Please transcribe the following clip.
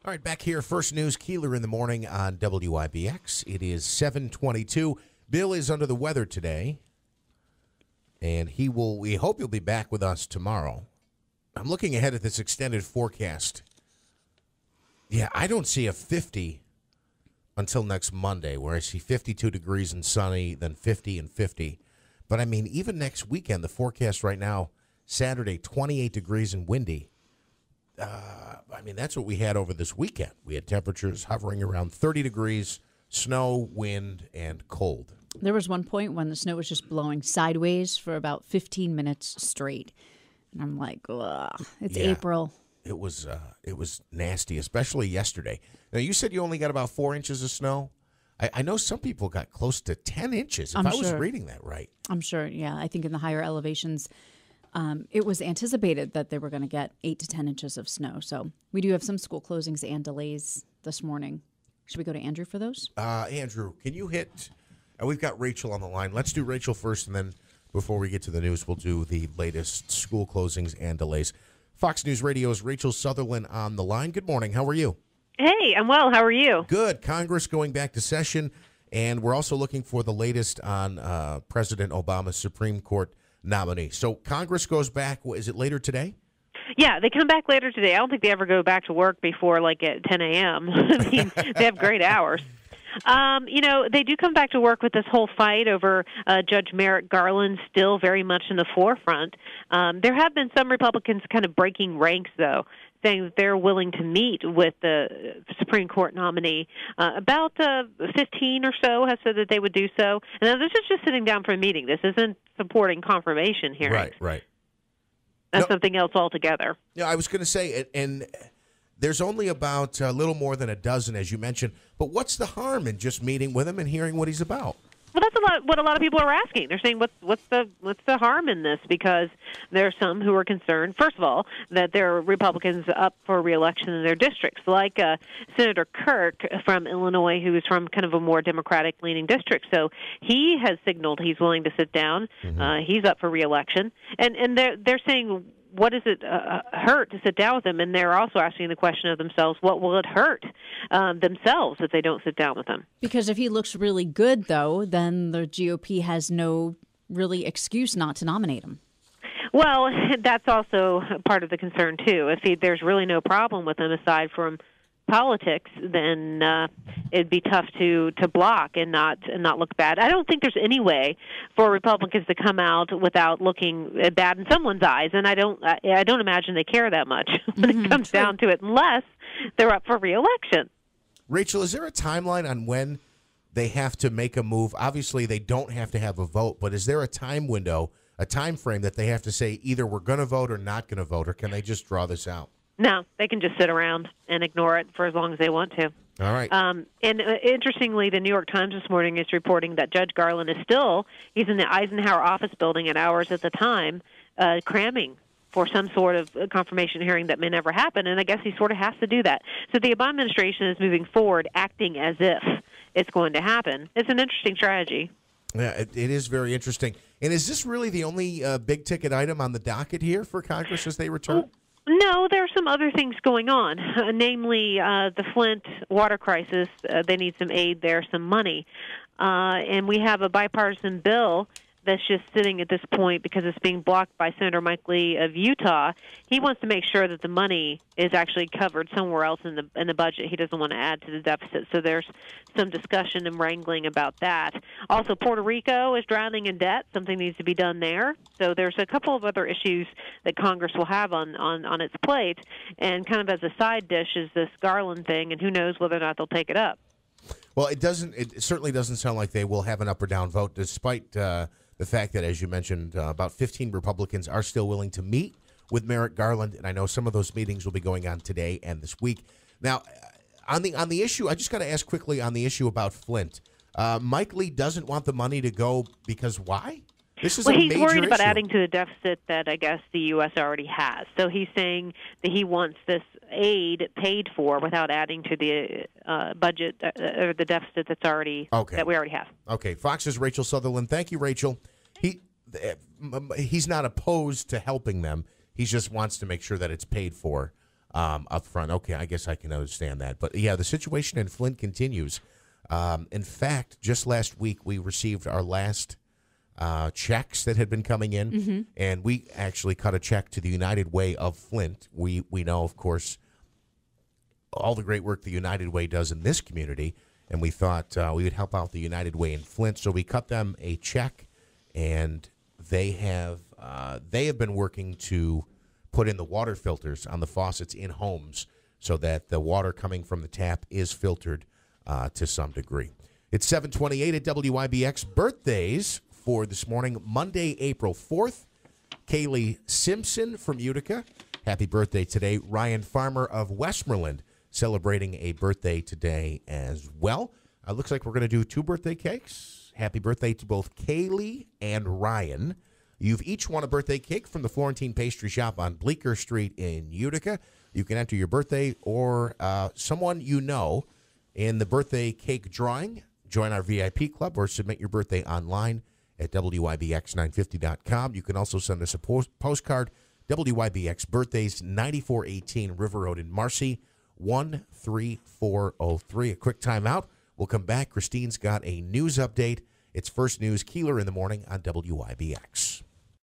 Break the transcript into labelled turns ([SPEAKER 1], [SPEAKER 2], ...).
[SPEAKER 1] All right, back here, First News, Keeler in the morning on WIBX. It is 7:22. Bill is under the weather today, and we hope he'll be back with us tomorrow. I'm looking ahead at this extended forecast. Yeah, I don't see a 50 until next Monday, where I see 52 degrees and sunny, then 50 and 50. But, I mean, even next weekend, the forecast right now, Saturday, 28 degrees and windy. I mean, that's what we had over this weekend. We had temperatures hovering around 30 degrees, snow, wind, and cold.
[SPEAKER 2] There was one point when the snow was just blowing sideways for about 15 minutes straight. And I'm like, ugh, it's April.
[SPEAKER 1] It was nasty, especially yesterday. Now, you said you only got about 4 inches of snow. I know some people got close to 10 inches, if I was reading that right.
[SPEAKER 2] I'm sure, yeah. I think in the higher elevations, it was anticipated that they were going to get 8 to 10 inches of snow. So we do have some school closings and delays this morning. Should we go to Andrew for those?
[SPEAKER 1] Andrew, can you hit? We've got Rachel on the line. Let's do Rachel first, and then before we get to the news, we'll do the latest school closings and delays. Fox News Radio's Rachel Sutherland on the line. Good morning. How are you?
[SPEAKER 3] Hey, I'm well. How are you?
[SPEAKER 1] Good. Congress going back to session, and we're also looking for the latest on President Obama's Supreme Court nominee. So Congress goes back, is it later today?
[SPEAKER 3] Yeah, they come back later today. I don't think they ever go back to work before like at 10 a.m. I mean, they have great hours. They do come back to work with this whole fight over Judge Merrick Garland still very much in the forefront. There have been some Republicans kind of breaking ranks, though, saying that they're willing to meet with the Supreme Court nominee. About 15 or so have said that they would do so. And now this is just sitting down for a meeting. This isn't supporting confirmation hearings.
[SPEAKER 1] Right.
[SPEAKER 3] That's something else altogether.
[SPEAKER 1] Yeah, I was going to say, and there's only about a little more than a dozen, as you mentioned. But what's the harm in just meeting with him and hearing what he's about?
[SPEAKER 3] Well, that's what a lot of people are asking. They're saying, what's the harm in this? Because there are some who are concerned, first of all, that there are Republicans up for re-election in their districts, like Senator Kirk from Illinois, who is from kind of a more Democratic-leaning district. So he has signaled he's willing to sit down. He's up for re-election, and they're saying, what does it hurt to sit down with them? And they're also asking the question of themselves, what will it hurt themselves if they don't sit down with him?
[SPEAKER 2] Because if he looks really good, though, then the GOP has no really excuse not to nominate him.
[SPEAKER 3] Well, that's also part of the concern, too. If there's really no problem with him aside from politics, then it'd be tough to block and not look bad. I don't think there's any way for Republicans to come out without looking bad in someone's eyes, and I don't imagine they care that much when it comes down to it, unless they're up for re-election.
[SPEAKER 1] Rachel, is there a timeline on when they have to make a move? Obviously, they don't have to have a vote, but is there a time window, a time frame that they have to say either we're going to vote or not going to vote, or can they just draw this out?
[SPEAKER 3] No, they can just sit around and ignore it for as long as they want to.
[SPEAKER 1] All right.
[SPEAKER 3] And interestingly, the New York Times this morning is reporting that Judge Garland he's in the Eisenhower office building at hours at the time, cramming for some sort of confirmation hearing that may never happen, and I guess he sort of has to do that. So the Obama administration is moving forward, acting as if it's going to happen. It's an interesting strategy.
[SPEAKER 1] Yeah, it is very interesting. And is this really the only big-ticket item on the docket here for Congress as they return?
[SPEAKER 3] No, there are some other things going on, namely the Flint water crisis. They need some aid there, some money. And we have a bipartisan bill that's just sitting at this point because it's being blocked by Senator Mike Lee of Utah. He wants to make sure that the money is actually covered somewhere else in the budget. He doesn't want to add to the deficit. So there's some discussion and wrangling about that. Also, Puerto Rico is drowning in debt. Something needs to be done there. So there's a couple of other issues that Congress will have on its plate. And kind of as a side dish is this Garland thing, and who knows whether or not they'll take it up.
[SPEAKER 1] Well, it certainly doesn't sound like they will have an up or down vote, despite the fact that, as you mentioned, about 15 Republicans are still willing to meet with Merrick Garland, and I know some of those meetings will be going on today and this week. Now, on the issue, I just got to ask quickly on the issue about Flint. Mike Lee doesn't want the money to go because why? This is a major issue.
[SPEAKER 3] He's worried about adding to the deficit that I guess the U.S. already has. So he's saying that he wants this aid paid for without adding to the budget or the deficit that we already have.
[SPEAKER 1] Okay. Fox's Rachel Sutherland. Thank you, Rachel. He's not opposed to helping them. He just wants to make sure that it's paid for. up front. Okay, I guess I can understand that. But yeah, the situation in Flint continues. In fact, just last week we received our last checks that had been coming in, and we actually cut a check to the United Way of Flint. We know, of course, all the great work the United Way does in this community, and we thought we would help out the United Way in Flint. So we cut them a check, and they have been working to put in the water filters on the faucets in homes so that the water coming from the tap is filtered to some degree. It's 7:28 at WIBX. Birthdays for this morning, Monday, April 4th. Kaylee Simpson from Utica. Happy birthday today. Ryan Farmer of Westmoreland celebrating a birthday today as well. Looks like we're going to do 2 birthday cakes. Happy birthday to both Kaylee and Ryan. You've each won a birthday cake from the Florentine Pastry Shop on Bleecker Street in Utica. You can enter your birthday or someone you know in the birthday cake drawing. Join our VIP club or submit your birthday online at WIBX950.com. You can also send us a postcard, WIBX Birthdays, 9418 River Road in Marcy, 13403. A quick timeout. We'll come back. Christine's got a news update. It's First News Keeler in the morning on WIBX.